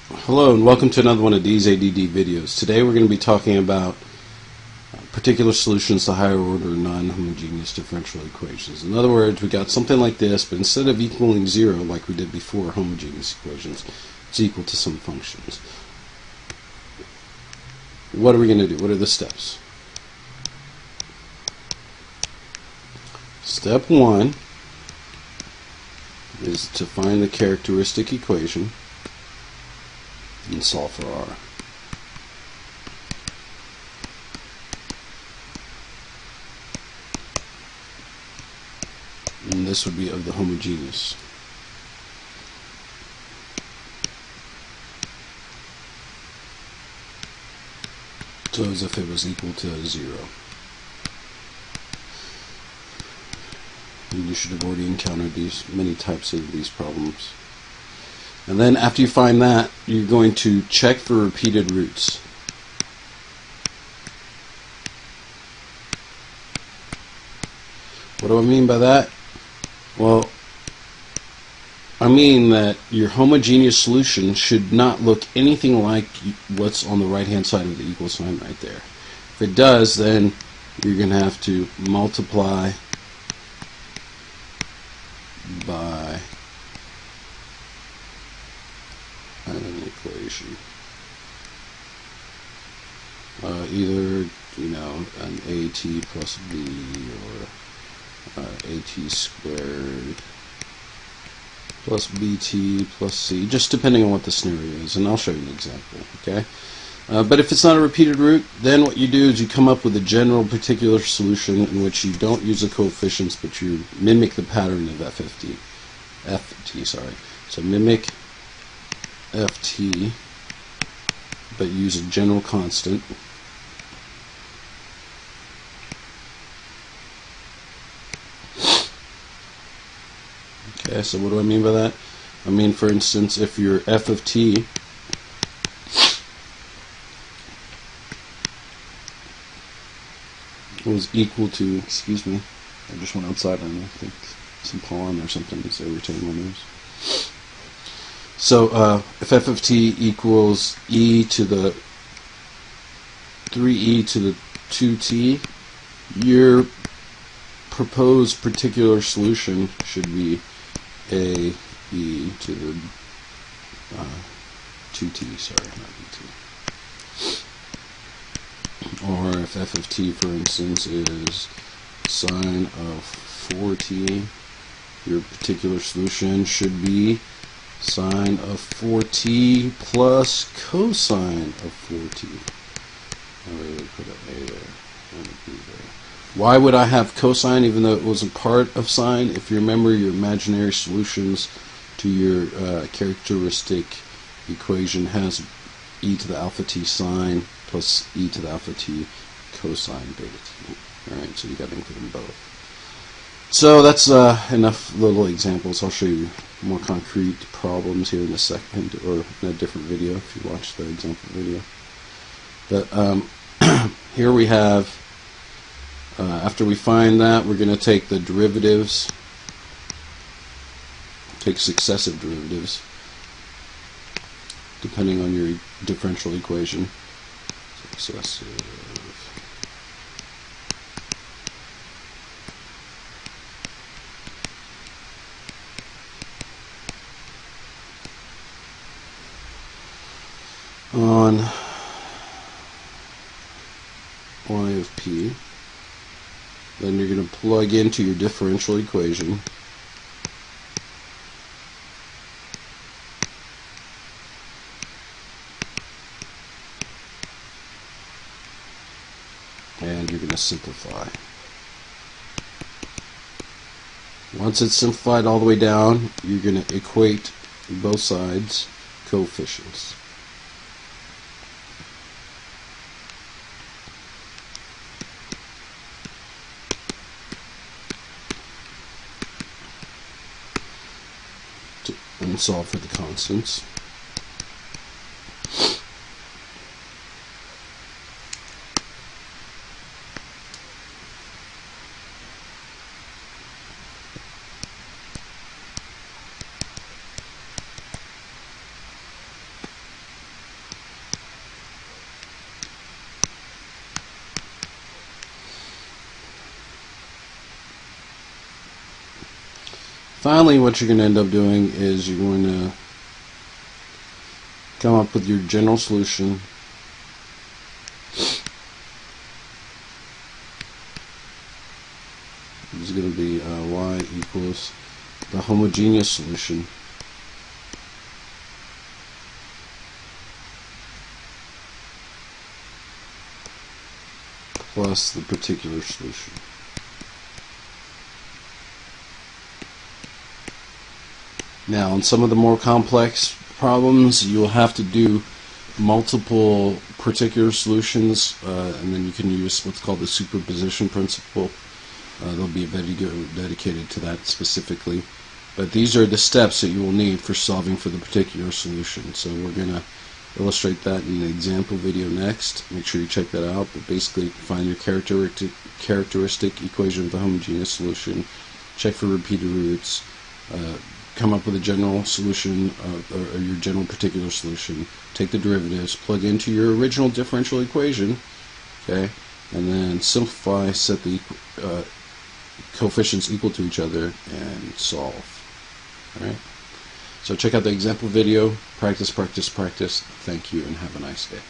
Hello and welcome to another one of these ADD videos. Today we're going to be talking about particular solutions to higher order non-homogeneous differential equations. In other words, we got something like this, but instead of equaling 0 like we did before homogeneous equations, it's equal to some functions. What are we going to do? What are the steps? Step 1 is to find the characteristic equation and solve for R. And this would be of the homogeneous. So as if it was equal to 0. And you should have already encountered many types of these problems. And then after you find that, you're going to check for repeated roots. What do I mean by that? Well, I mean that your homogeneous solution should not look anything like what's on the right-hand side of the equal sign right there. If it does, then you're going to have to multiply by an equation. Either, an AT plus B or AT squared plus BT plus C, just depending on what the scenario is, and I'll show you an example, okay? But if it's not a repeated root, then what you do is you come up with a general particular solution in which you don't use the coefficients, but you mimic the pattern of FT, sorry. So mimic FT, but use a general constant. Okay, so what do I mean by that? I mean, for instance, if your f of t was equal to, excuse me, I just went outside and I think some pollen or something is irritating my nose. So if f of t equals e to the 3e to the 2t, your proposed particular solution should be a e to the 2t, sorry, not bt. Or if f of t, for instance, is sine of 4t, your particular solution should be sine of 4t plus cosine of 4t. I would put an a there and a b there. Why would I have cosine even though it wasn't part of sine? If you remember your imaginary solutions to your characteristic equation has e to the alpha t sine plus e to the alpha t cosine beta t. Alright, so you got to include them both. So that's enough little examples. I'll show you more concrete problems here in a second, or in a different video if you watch the example video. But here we have, after we find that, we're going to take the derivatives, take successive derivatives, depending on your differential equation. Successive. On y of p, then you're going to plug into your differential equation and you're going to simplify. Once it's simplified all the way down, you're going to equate both sides coefficients. And solve for the constants. Finally, what you're going to end up doing is you're going to come up with your general solution. This is going to be y equals the homogeneous solution plus the particular solution. Now, in some of the more complex problems, you'll have to do multiple particular solutions, and then you can use what's called the superposition principle. There'll be a video dedicated to that specifically. But these are the steps that you will need for solving for the particular solution. So we're going to illustrate that in the example video next. Make sure you check that out. But basically, find your characteristic equation of the homogeneous solution, check for repeated roots, come up with a general solution, or your general particular solution, take the derivatives, plug into your original differential equation, okay, and then simplify, set the coefficients equal to each other, and solve. Alright? So check out the example video, practice, practice, practice. Thank you, and have a nice day.